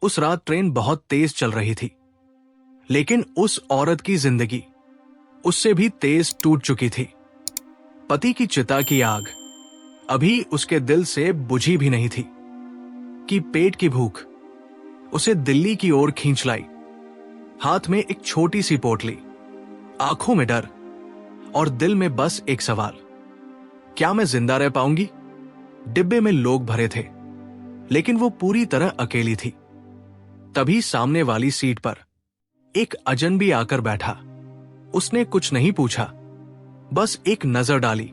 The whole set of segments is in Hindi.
उस रात ट्रेन बहुत तेज चल रही थी, लेकिन उस औरत की जिंदगी उससे भी तेज टूट चुकी थी। पति की चिता की आग अभी उसके दिल से बुझी भी नहीं थी कि पेट की भूख उसे दिल्ली की ओर खींच लाई। हाथ में एक छोटी सी पोटली, आंखों में डर और दिल में बस एक सवाल, क्या मैं जिंदा रह पाऊंगी? डिब्बे में लोग भरे थे, लेकिन वो पूरी तरह अकेली थी। तभी सामने वाली सीट पर एक अजनबी आकर बैठा। उसने कुछ नहीं पूछा, बस एक नजर डाली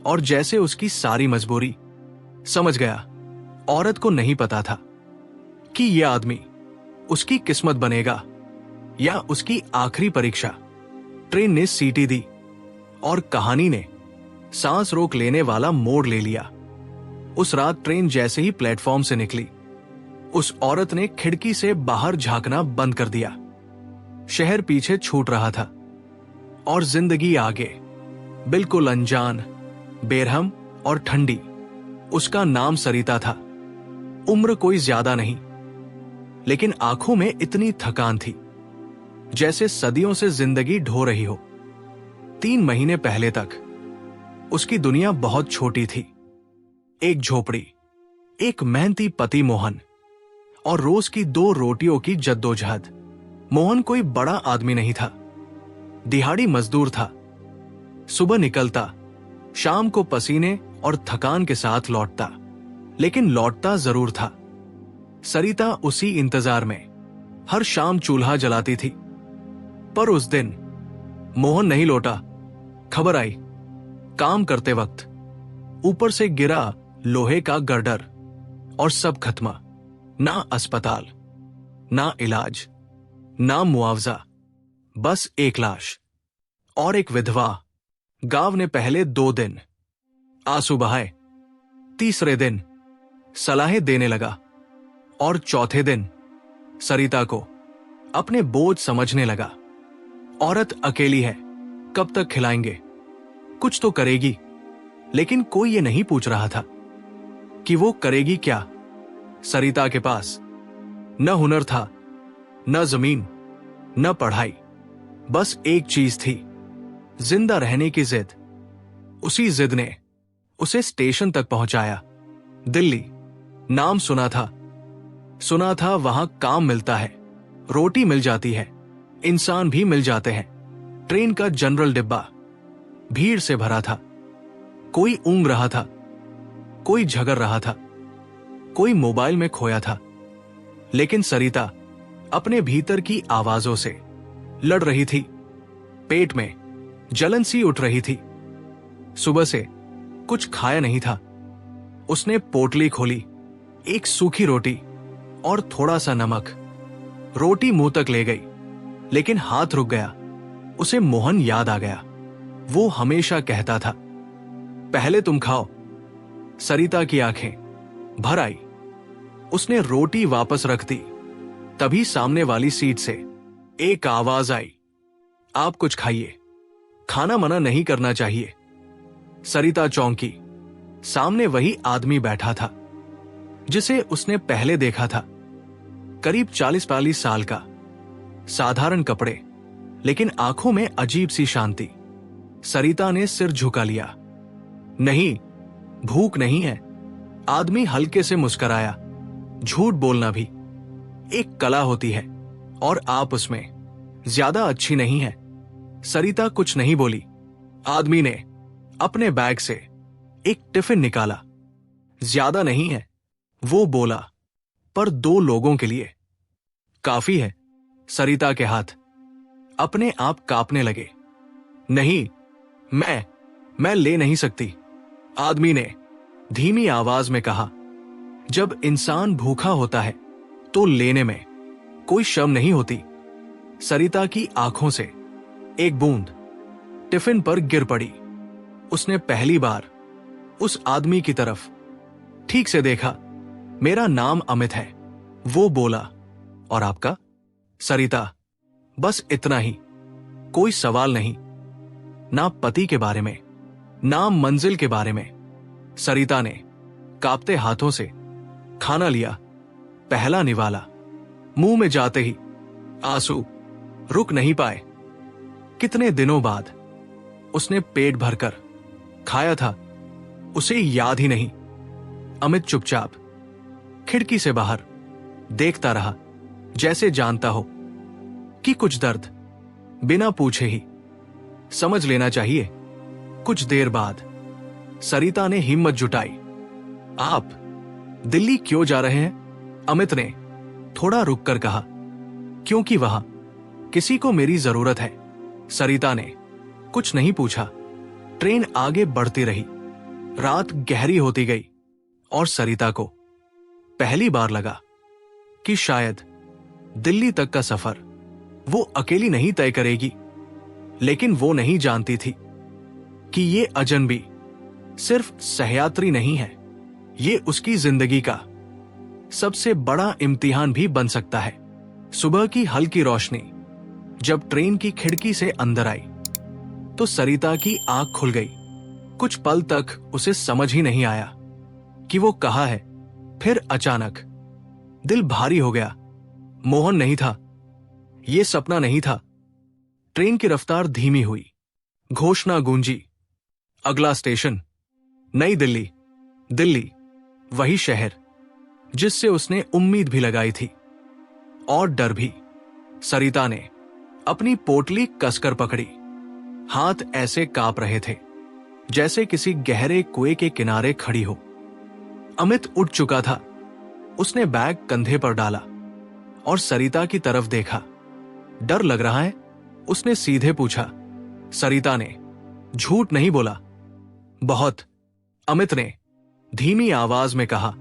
और जैसे उसकी सारी मजबूरी समझ गया। औरत को नहीं पता था कि यह आदमी उसकी किस्मत बनेगा या उसकी आखिरी परीक्षा। ट्रेन ने सीटी दी और कहानी ने सांस रोक लेने वाला मोड़ ले लिया। उस रात ट्रेन जैसे ही प्लेटफॉर्म से निकली, उस औरत ने खिड़की से बाहर झांकना बंद कर दिया। शहर पीछे छूट रहा था और जिंदगी आगे, बिल्कुल अनजान, बेरहम और ठंडी। उसका नाम सरिता था। उम्र कोई ज्यादा नहीं, लेकिन आंखों में इतनी थकान थी जैसे सदियों से जिंदगी ढो रही हो। 3 महीने पहले तक उसकी दुनिया बहुत छोटी थी। एक झोपड़ी, एक मेहनती पति मोहन और रोज की 2 रोटियों की जद्दोजहद। मोहन कोई बड़ा आदमी नहीं था, दिहाड़ी मजदूर था। सुबह निकलता, शाम को पसीने और थकान के साथ लौटता, लेकिन लौटता जरूर था। सरिता उसी इंतजार में हर शाम चूल्हा जलाती थी। पर उस दिन मोहन नहीं लौटा। खबर आई, काम करते वक्त ऊपर से गिरा लोहे का गर्डर और सब खत्म। ना अस्पताल, ना इलाज, ना मुआवजा, बस एक लाश और एक विधवा। गांव ने पहले 2 दिन आंसू बहाए, तीसरे दिन सलाहें देने लगा और चौथे दिन सरिता को अपने बोझ समझने लगा। औरत अकेली है, कब तक खिलाएंगे? कुछ तो करेगी, लेकिन कोई ये नहीं पूछ रहा था कि वो करेगी क्या। सरिता के पास न हुनर था, न जमीन, न पढ़ाई, बस एक चीज थी, जिंदा रहने की जिद। उसी जिद ने उसे स्टेशन तक पहुंचाया। दिल्ली नाम सुना था वहां काम मिलता है, रोटी मिल जाती है, इंसान भी मिल जाते हैं। ट्रेन का जनरल डिब्बा भीड़ से भरा था। कोई ऊँग रहा था, कोई झगड़ रहा था, कोई मोबाइल में खोया था, लेकिन सरिता अपने भीतर की आवाजों से लड़ रही थी। पेट में जलन सी उठ रही थी। सुबह से कुछ खाया नहीं था। उसने पोटली खोली, एक सूखी रोटी और थोड़ा सा नमक। रोटी मुंह तक ले गई, लेकिन हाथ रुक गया। उसे मोहन याद आ गया। वो हमेशा कहता था, पहले तुम खाओ। सरिता की आंखें भर आई। उसने रोटी वापस रख दी। तभी सामने वाली सीट से एक आवाज आई, आप कुछ खाइए, खाना मना नहीं करना चाहिए। सरिता चौंकी। सामने वही आदमी बैठा था जिसे उसने पहले देखा था। करीब 40-42 साल का, साधारण कपड़े, लेकिन आंखों में अजीब सी शांति। सरिता ने सिर झुका लिया। नहीं, भूख नहीं है। आदमी हल्के से मुस्कुराया। झूठ बोलना भी एक कला होती है और आप उसमें ज्यादा अच्छी नहीं है। सरिता कुछ नहीं बोली। आदमी ने अपने बैग से एक टिफिन निकाला। ज्यादा नहीं है, वो बोला, पर 2 लोगों के लिए काफी है। सरिता के हाथ अपने आप कांपने लगे। नहीं, मैं ले नहीं सकती, आदमी ने धीमी आवाज में कहा। जब इंसान भूखा होता है तो लेने में कोई शर्म नहीं होती। सरिता की आंखों से एक बूंद टिफिन पर गिर पड़ी। उसने पहली बार उस आदमी की तरफ ठीक से देखा। मेरा नाम अमित है, वो बोला। और आपका? सरिता, बस इतना ही, कोई सवाल नहीं। ना पति के बारे में, ना मंजिल के बारे में। सरिता ने कांपते हाथों से खाना लिया, पहला निवाला, मुंह में जाते ही आंसू रुक नहीं पाए। कितने दिनों बाद उसने पेट भरकर खाया था उसे याद ही नहीं। अमित चुपचाप खिड़की से बाहर देखता रहा, जैसे जानता हो कि कुछ दर्द बिना पूछे ही समझ लेना चाहिए। कुछ देर बाद सरिता ने हिम्मत जुटाई। आप दिल्ली क्यों जा रहे हैं? अमित ने थोड़ा रुककर कहा। क्योंकि वहां किसी को मेरी जरूरत है। सरिता ने कुछ नहीं पूछा। ट्रेन आगे बढ़ती रही। रात गहरी होती गई और सरिता को पहली बार लगा कि शायद दिल्ली तक का सफर वो अकेली नहीं तय करेगी। लेकिन वो नहीं जानती थी कि ये अजनबी सिर्फ सहयात्री नहीं है, ये उसकी जिंदगी का सबसे बड़ा इम्तिहान भी बन सकता है। सुबह की हल्की रोशनी जब ट्रेन की खिड़की से अंदर आई तो सरिता की आंख खुल गई। कुछ पल तक उसे समझ ही नहीं आया कि वो कहाँ है। फिर अचानक दिल भारी हो गया। मोहन नहीं था, ये सपना नहीं था। ट्रेन की रफ्तार धीमी हुई। घोषणा गूंजी, अगला स्टेशन नई दिल्ली। दिल्ली, वही शहर जिससे उसने उम्मीद भी लगाई थी और डर भी। सरिता ने अपनी पोटली कसकर पकड़ी। हाथ ऐसे कांप रहे थे जैसे किसी गहरे कुएं के किनारे खड़ी हो। अमित उठ चुका था। उसने बैग कंधे पर डाला और सरिता की तरफ देखा। डर लग रहा है? उसने सीधे पूछा। सरिता ने झूठ नहीं बोला। बहुत, अमित ने धीमी आवाज में कहा।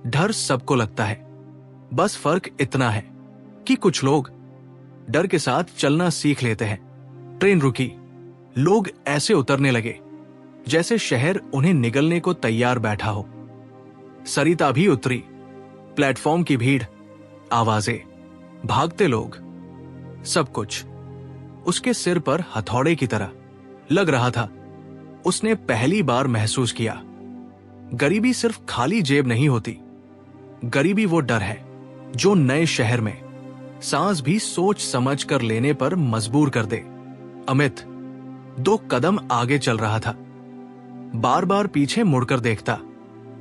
डर सबको लगता है, बस फर्क इतना है कि कुछ लोग डर के साथ चलना सीख लेते हैं। ट्रेन रुकी। लोग ऐसे उतरने लगे जैसे शहर उन्हें निगलने को तैयार बैठा हो। सरिता भी उतरी। प्लेटफॉर्म की भीड़, आवाजें, भागते लोग, सब कुछ उसके सिर पर हथौड़े की तरह लग रहा था। उसने पहली बार महसूस किया, गरीबी सिर्फ खाली जेब नहीं होती। गरीबी वो डर है जो नए शहर में सांस भी सोच समझ कर लेने पर मजबूर कर दे। अमित 2 कदम आगे चल रहा था। बार बार पीछे मुड़कर देखता,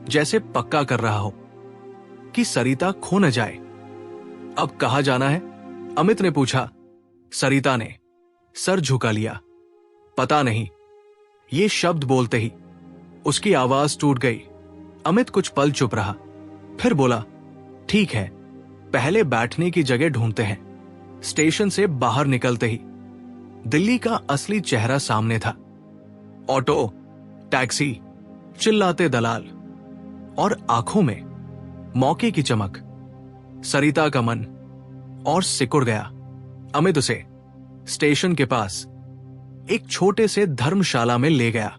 जैसे पक्का कर रहा हो कि सरिता खो न जाए। अब कहाँ जाना है? अमित ने पूछा। सरिता ने सर झुका लिया। पता नहीं। ये शब्द बोलते ही उसकी आवाज टूट गई। अमित कुछ पल चुप रहा, फिर बोला, ठीक है, पहले बैठने की जगह ढूंढते हैं। स्टेशन से बाहर निकलते ही दिल्ली का असली चेहरा सामने था। ऑटो, टैक्सी, चिल्लाते दलाल और आंखों में मौके की चमक। सरिता का मन और सिकुड़ गया। अमित उसे स्टेशन के पास एक छोटे से धर्मशाला में ले गया।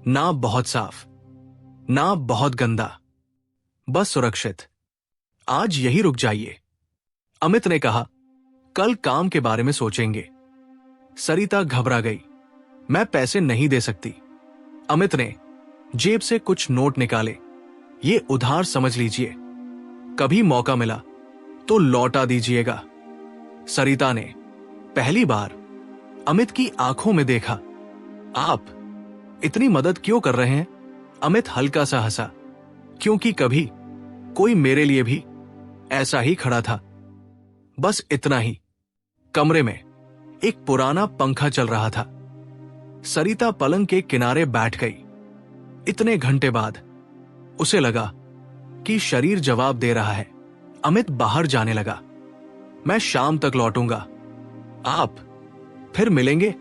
ना बहुत साफ, ना बहुत गंदा, बस सुरक्षित। आज यही रुक जाइए, अमित ने कहा। कल काम के बारे में सोचेंगे। सरिता घबरा गई। मैं पैसे नहीं दे सकती। अमित ने जेब से कुछ नोट निकाले। ये उधार समझ लीजिए, कभी मौका मिला तो लौटा दीजिएगा। सरिता ने पहली बार अमित की आंखों में देखा। आप इतनी मदद क्यों कर रहे हैं? अमित हल्का सा हंसा। क्योंकि कभी कोई मेरे लिए भी ऐसा ही खड़ा था। बस इतना ही। कमरे में एक पुराना पंखा चल रहा था। सरिता पलंग के किनारे बैठ गई। इतने घंटे बाद उसे लगा कि शरीर जवाब दे रहा है। अमित बाहर जाने लगा। मैं शाम तक लौटूंगा, आप फिर मिलेंगे।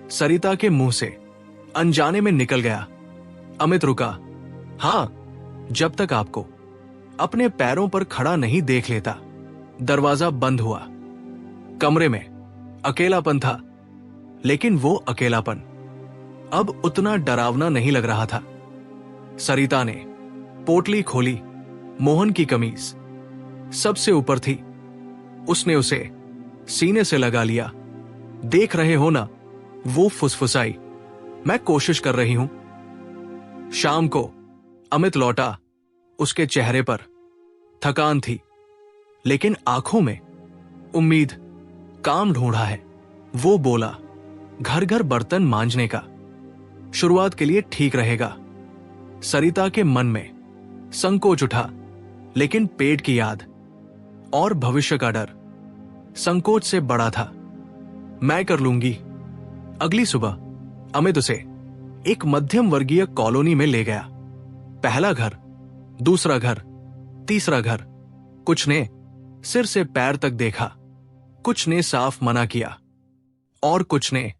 सरिता के मुंह से अनजाने में निकल गया। अमित रुका। हां, जब तक आपको अपने पैरों पर खड़ा नहीं देख लेता। दरवाजा बंद हुआ। कमरे में अकेलापन था, लेकिन वो अकेलापन अब उतना डरावना नहीं लग रहा था। सरिता ने पोटली खोली। मोहन की कमीज सबसे ऊपर थी। उसने उसे सीने से लगा लिया। देख रहे हो ना, वो फुसफुसाई, मैं कोशिश कर रही हूं। शाम को अमित लौटा। उसके चेहरे पर थकान थी, लेकिन आंखों में उम्मीद, काम ढूंढा है। वो बोला, घर घर बर्तन मांजने का, शुरुआत के लिए ठीक रहेगा। सरिता के मन में संकोच उठा, लेकिन पेट की याद और भविष्य का डर संकोच से बड़ा था। मैं कर लूंगी। अगली सुबह अमित उसे एक मध्यम वर्गीय कॉलोनी में ले गया। पहला घर, दूसरा घर, तीसरा घर। कुछ ने सिर से पैर तक देखा, कुछ ने साफ मना किया और कुछ ने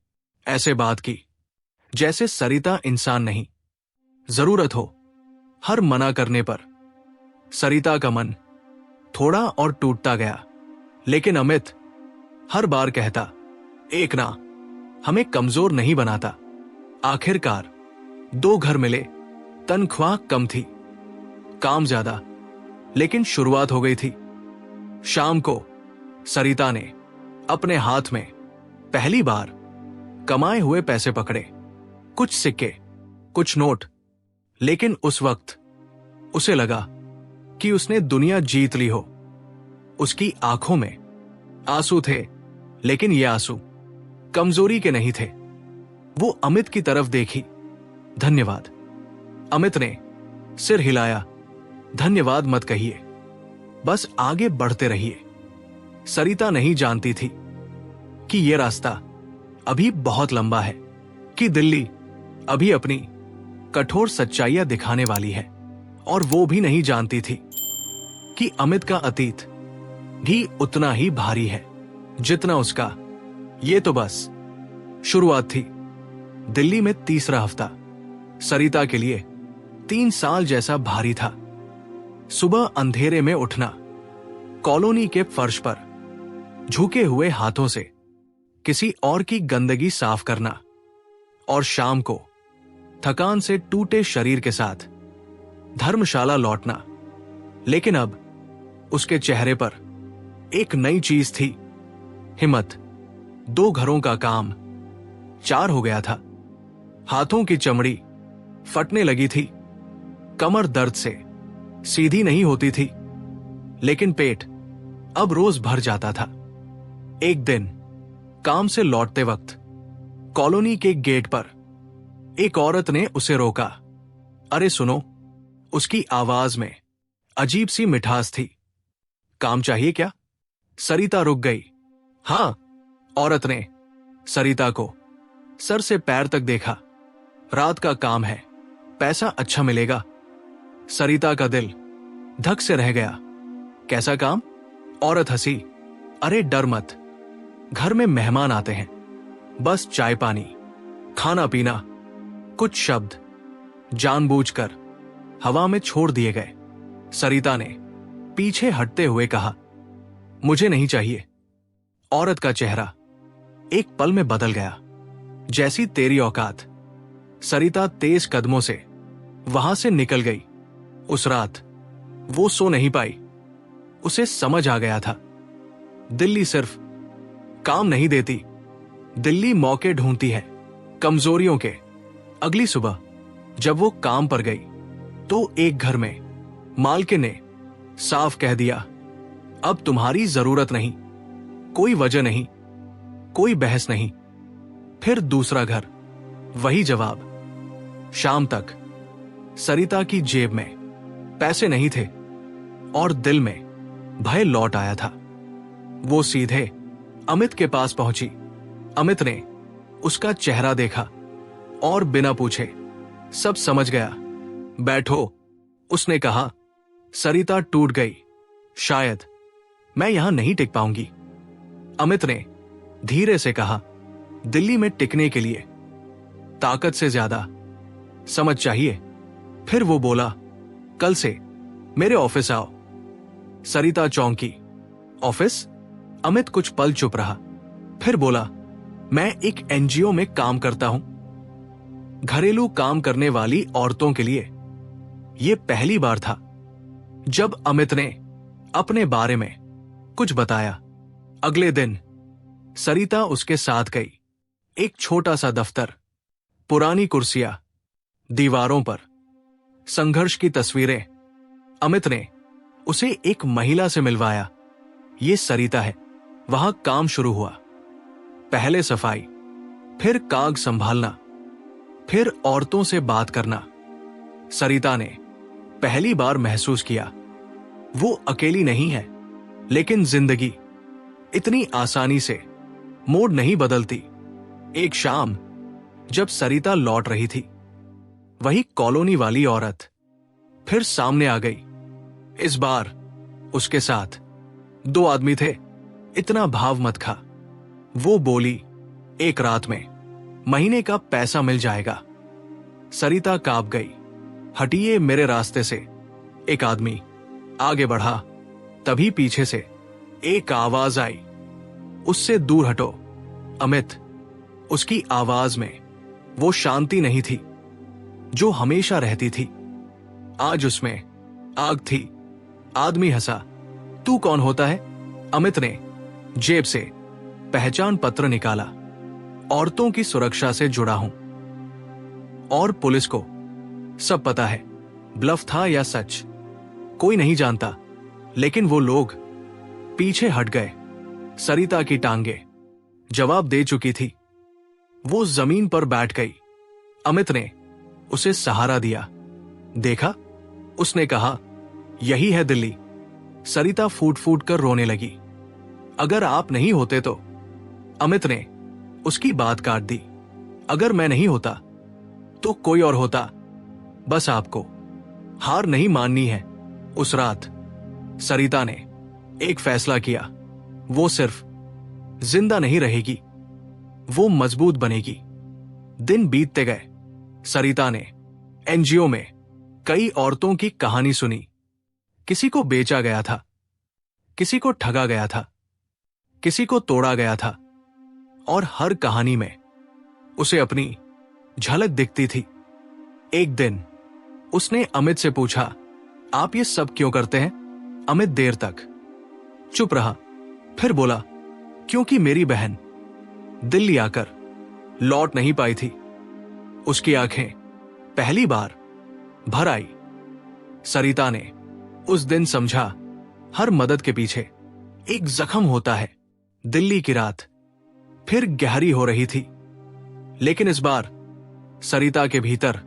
ऐसे बात की जैसे सरिता इंसान नहीं। जरूरत हो। हर मना करने पर सरिता का मन थोड़ा और टूटता गया, लेकिन अमित हर बार कहता, एक ना हमें कमजोर नहीं बनाता। आखिरकार 2 घर मिले। तनख्वाह कम थी, काम ज्यादा, लेकिन शुरुआत हो गई थी। शाम को सरिता ने अपने हाथ में पहली बार कमाए हुए पैसे पकड़े, कुछ सिक्के, कुछ नोट। लेकिन उस वक्त उसे लगा कि उसने दुनिया जीत ली हो। उसकी आंखों में आंसू थे, लेकिन ये आंसू कमजोरी के नहीं थे। वो अमित की तरफ देखी। धन्यवाद। अमित ने सिर हिलाया। धन्यवाद मत कहिए, बस आगे बढ़ते रहिए। सरिता नहीं जानती थी कि यह रास्ता अभी बहुत लंबा है, कि दिल्ली अभी अपनी कठोर सच्चाइयां दिखाने वाली है। और वो भी नहीं जानती थी कि अमित का अतीत भी उतना ही भारी है जितना उसका। ये तो बस शुरुआत थी। दिल्ली में तीसरा हफ्ता सरिता के लिए 3 साल जैसा भारी था। सुबह अंधेरे में उठना, कॉलोनी के फर्श पर झुके हुए हाथों से किसी और की गंदगी साफ करना, और शाम को थकान से टूटे शरीर के साथ धर्मशाला लौटना। लेकिन अब उसके चेहरे पर एक नई चीज थी, हिम्मत। 2 घरों का काम 4 हो गया था। हाथों की चमड़ी फटने लगी थी, कमर दर्द से सीधी नहीं होती थी, लेकिन पेट अब रोज भर जाता था। एक दिन काम से लौटते वक्त कॉलोनी के गेट पर एक औरत ने उसे रोका। अरे सुनो। उसकी आवाज में अजीब सी मिठास थी। काम चाहिए क्या? सरिता रुक गई। हां, औरत ने सरिता को सर से पैर तक देखा। रात का काम है, पैसा अच्छा मिलेगा। सरिता का दिल धक से रह गया। कैसा काम? औरत हंसी। अरे डर मत, घर में मेहमान आते हैं, बस चाय पानी, खाना पीना। कुछ शब्द जानबूझकर हवा में छोड़ दिए गए। सरिता ने पीछे हटते हुए कहा, मुझे नहीं चाहिए। औरत का चेहरा एक पल में बदल गया। जैसी तेरी औकात। सरिता तेज कदमों से वहां से निकल गई। उस रात वो सो नहीं पाई। उसे समझ आ गया था, दिल्ली सिर्फ काम नहीं देती, दिल्ली मौके ढूंढती है, कमजोरियों के। अगली सुबह जब वो काम पर गई तो एक घर में मालकिन ने साफ कह दिया, अब तुम्हारी जरूरत नहीं। कोई वजह नहीं, कोई बहस नहीं। फिर दूसरा घर, वही जवाब। शाम तक सरिता की जेब में पैसे नहीं थे और दिल में भय लौट आया था। वो सीधे अमित के पास पहुंची। अमित ने उसका चेहरा देखा और बिना पूछे सब समझ गया। बैठो, उसने कहा। सरिता टूट गई। शायद मैं यहां नहीं टिक पाऊंगी। अमित ने धीरे से कहा, दिल्ली में टिकने के लिए ताकत से ज्यादा समझ चाहिए। फिर वो बोला, कल से मेरे ऑफिस आओ। सरिता चौंकी। ऑफिस? अमित कुछ पल चुप रहा, फिर बोला, मैं एक एनजीओ में काम करता हूं, घरेलू काम करने वाली औरतों के लिए। यह पहली बार था जब अमित ने अपने बारे में कुछ बताया। अगले दिन सरिता उसके साथ गई। एक छोटा सा दफ्तर, पुरानी कुर्सियां, दीवारों पर संघर्ष की तस्वीरें। अमित ने उसे एक महिला से मिलवाया ये सरिता है। वहां काम शुरू हुआ। पहले सफाई, फिर काग संभालना, फिर औरतों से बात करना। सरिता ने पहली बार महसूस किया वो अकेली नहीं है, लेकिन जिंदगी इतनी आसानी से मोड़ नहीं बदलती। एक शाम जब सरिता लौट रही थी, वही कॉलोनी वाली औरत फिर सामने आ गई। इस बार उसके साथ 2 आदमी थे। इतना भाव मत खा, वो बोली, एक रात में महीने का पैसा मिल जाएगा। सरिता कांप गई। हटिए मेरे रास्ते से, एक आदमी आगे बढ़ा। तभी पीछे से एक आवाज आई, उससे दूर हटो। अमित, उसकी आवाज में वो शांति नहीं थी जो हमेशा रहती थी। आज उसमें आग थी। आदमी हंसा। तू कौन होता है? अमित ने जेब से पहचान पत्र निकाला। औरतों की सुरक्षा से जुड़ा हूं और पुलिस को सब पता है, ब्लफ था या सच कोई नहीं जानता। लेकिन वो लोग पीछे हट गए। सरिता की टांगे जवाब दे चुकी थी। वो जमीन पर बैठ गई। अमित ने उसे सहारा दिया। देखा, उसने कहा, यही है दिल्ली। सरिता फूट फूट कर रोने लगी। अगर आप नहीं होते तो। अमित ने उसकी बात काट दी। अगर मैं नहीं होता तो कोई और होता। बस आपको हार नहीं माननी है। उस रात सरिता ने एक फैसला किया। वो सिर्फ जिंदा नहीं रहेगी, वो मजबूत बनेगी। दिन बीतते गए। सरिता ने एनजीओ में कई औरतों की कहानी सुनी। किसी को बेचा गया था, किसी को ठगा गया था, किसी को तोड़ा गया था, और हर कहानी में उसे अपनी झलक दिखती थी। एक दिन उसने अमित से पूछा, आप ये सब क्यों करते हैं? अमित देर तक चुप रहा, फिर बोला, क्योंकि मेरी बहन दिल्ली आकर लौट नहीं पाई थी। उसकी आंखें पहली बार भर आई। सरिता ने उस दिन समझा, हर मदद के पीछे एक जख्म होता है। दिल्ली की रात फिर गहरी हो रही थी, लेकिन इस बार सरिता के भीतर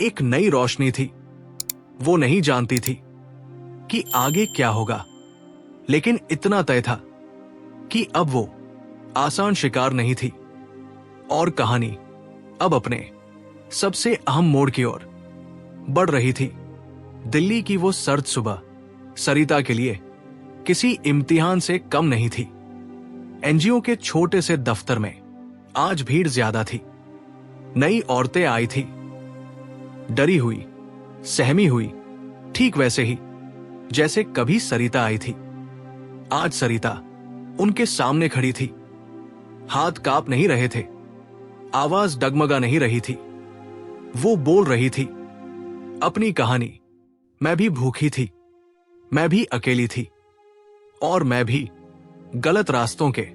एक नई रोशनी थी। वो नहीं जानती थी कि आगे क्या होगा, लेकिन इतना तय था कि अब वो आसान शिकार नहीं थी। और कहानी अब अपने सबसे अहम मोड़ की ओर बढ़ रही थी। दिल्ली की वो सर्द सुबह सरिता के लिए किसी इम्तिहान से कम नहीं थी। एनजीओ के छोटे से दफ्तर में आज भीड़ ज्यादा थी। नई औरतें आई थी, डरी हुई, सहमी हुई, ठीक वैसे ही जैसे कभी सरिता आई थी। आज सरिता उनके सामने खड़ी थी। हाथ कांप नहीं रहे थे, आवाज डगमगा नहीं रही थी। वो बोल रही थी अपनी कहानी। मैं भी भूखी थी, मैं भी अकेली थी, और मैं भी गलत रास्तों के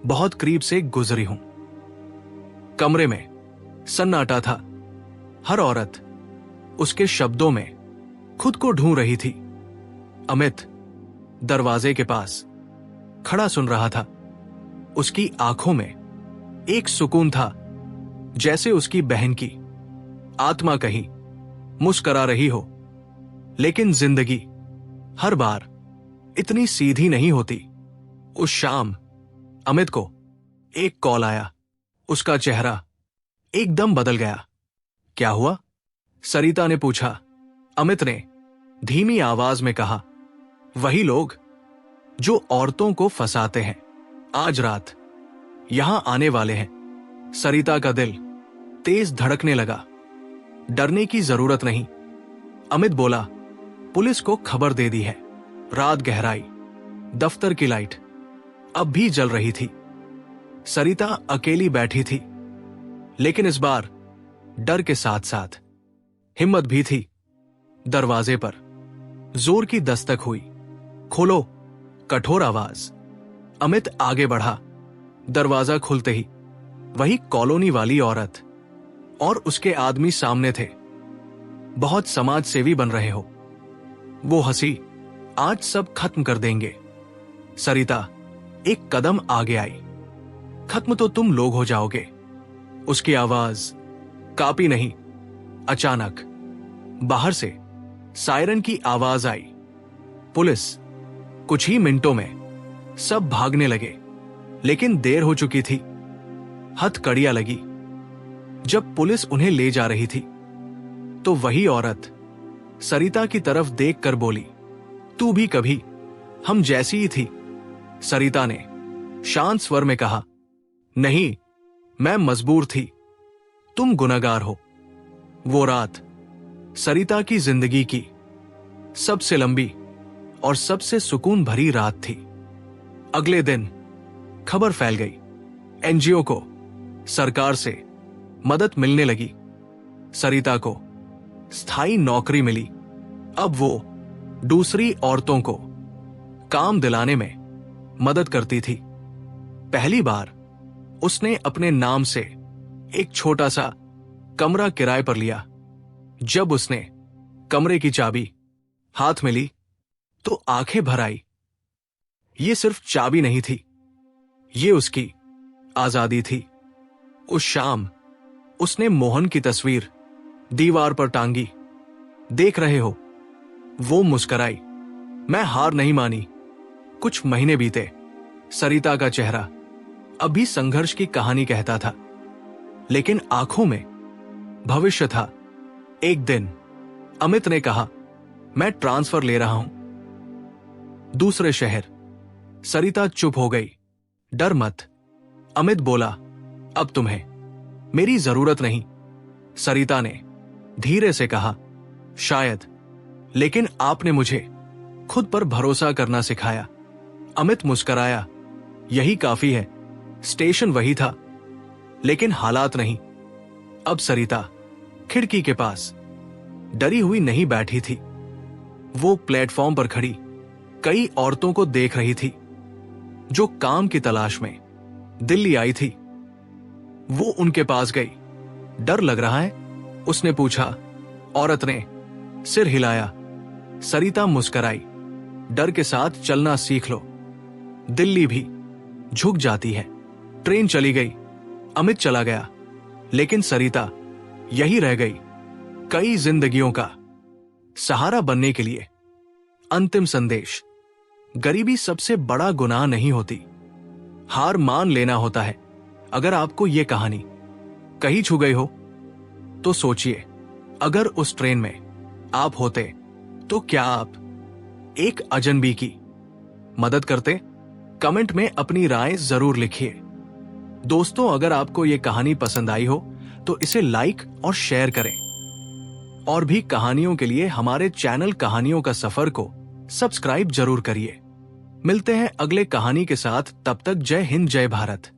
बहुत करीब से गुजरी हूं। कमरे में सन्नाटा था। हर औरत उसके शब्दों में खुद को ढूंढ रही थी। अमित दरवाजे के पास खड़ा सुन रहा था। उसकी आंखों में एक सुकून था, जैसे उसकी बहन की आत्मा कहीं मुस्करा रही हो। लेकिन जिंदगी हर बार इतनी सीधी नहीं होती। उस शाम अमित को एक कॉल आया। उसका चेहरा एकदम बदल गया। क्या हुआ? सरिता ने पूछा। अमित ने धीमी आवाज में कहा, वही लोग जो औरतों को फंसाते हैं आज रात यहां आने वाले हैं। सरिता का दिल तेज धड़कने लगा। डरने की जरूरत नहीं, अमित बोला। पुलिस को खबर दे दी है। रात गहराई। दफ्तर की लाइट अब भी जल रही थी। सरिता अकेली बैठी थी, लेकिन इस बार डर के साथ साथ हिम्मत भी थी। दरवाजे पर जोर की दस्तक हुई। खोलो, कठोर आवाज। अमित आगे बढ़ा। दरवाजा खुलते ही वही कॉलोनी वाली औरत और उसके आदमी सामने थे। बहुत समाज सेवी बन रहे हो। वो हंसी, आज सब खत्म कर देंगे। सरिता एक कदम आगे आई। खत्म तो तुम लोग हो जाओगे। उसकी आवाज कापी नहीं। अचानक बाहर से सायरन की आवाज आई। पुलिस। कुछ ही मिनटों में सब भागने लगे, लेकिन देर हो चुकी थी। हथकड़ियां लगी। जब पुलिस उन्हें ले जा रही थी तो वही औरत सरिता की तरफ देखकर बोली, तू भी कभी हम जैसी ही थी। सरिता ने शांत स्वर में कहा, नहीं, मैं मजबूर थी, तुम गुनहगार हो। वो रात सरिता की जिंदगी की सबसे लंबी और सबसे सुकून भरी रात थी। अगले दिन खबर फैल गई। एनजीओ को सरकार से मदद मिलने लगी। सरिता को स्थायी नौकरी मिली। अब वो दूसरी औरतों को काम दिलाने में मदद करती थी। पहली बार उसने अपने नाम से एक छोटा सा कमरा किराए पर लिया। जब उसने कमरे की चाबी हाथ में ली तो आंखें भर आई। ये सिर्फ चाबी नहीं थी, ये उसकी आजादी थी। उस शाम उसने मोहन की तस्वीर दीवार पर टांगी। देख रहे हो? वो मुस्कुराई। मैं हार नहीं मानी। कुछ महीने बीते। सरिता का चेहरा अभी संघर्ष की कहानी कहता था, लेकिन आंखों में भविष्य था। एक दिन अमित ने कहा, मैं ट्रांसफर ले रहा हूं दूसरे शहर। सरिता चुप हो गई। डर मत, अमित बोला, अब तुम्हें मेरी जरूरत नहीं। सरिता ने धीरे से कहा, शायद, लेकिन आपने मुझे खुद पर भरोसा करना सिखाया। अमित मुस्कुराया, यही काफी है। स्टेशन वही था, लेकिन हालात नहीं। अब सरिता खिड़की के पास डरी हुई नहीं बैठी थी। वो प्लेटफॉर्म पर खड़ी कई औरतों को देख रही थी जो काम की तलाश में दिल्ली आई थी। वो उनके पास गई। डर लग रहा है? उसने पूछा। औरत ने सिर हिलाया। सरिता मुस्कुराई, डर के साथ चलना सीख लो, दिल्ली भी झुक जाती है। ट्रेन चली गई। अमित चला गया, लेकिन सरिता यही रह गई, कई जिंदगियों का सहारा बनने के लिए। अंतिम संदेश, गरीबी सबसे बड़ा गुनाह नहीं होती, हार मान लेना होता है। अगर आपको यह कहानी कहीं छू गई हो तो सोचिए, अगर उस ट्रेन में आप होते तो क्या आप एक अजनबी की मदद करते? कमेंट में अपनी राय जरूर लिखिए। दोस्तों, अगर आपको यह कहानी पसंद आई हो तो इसे लाइक और शेयर करें। और भी कहानियों के लिए हमारे चैनल कहानियों का सफर को सब्सक्राइब जरूर करिए। मिलते हैं अगले कहानी के साथ। तब तक जय हिंद, जय भारत।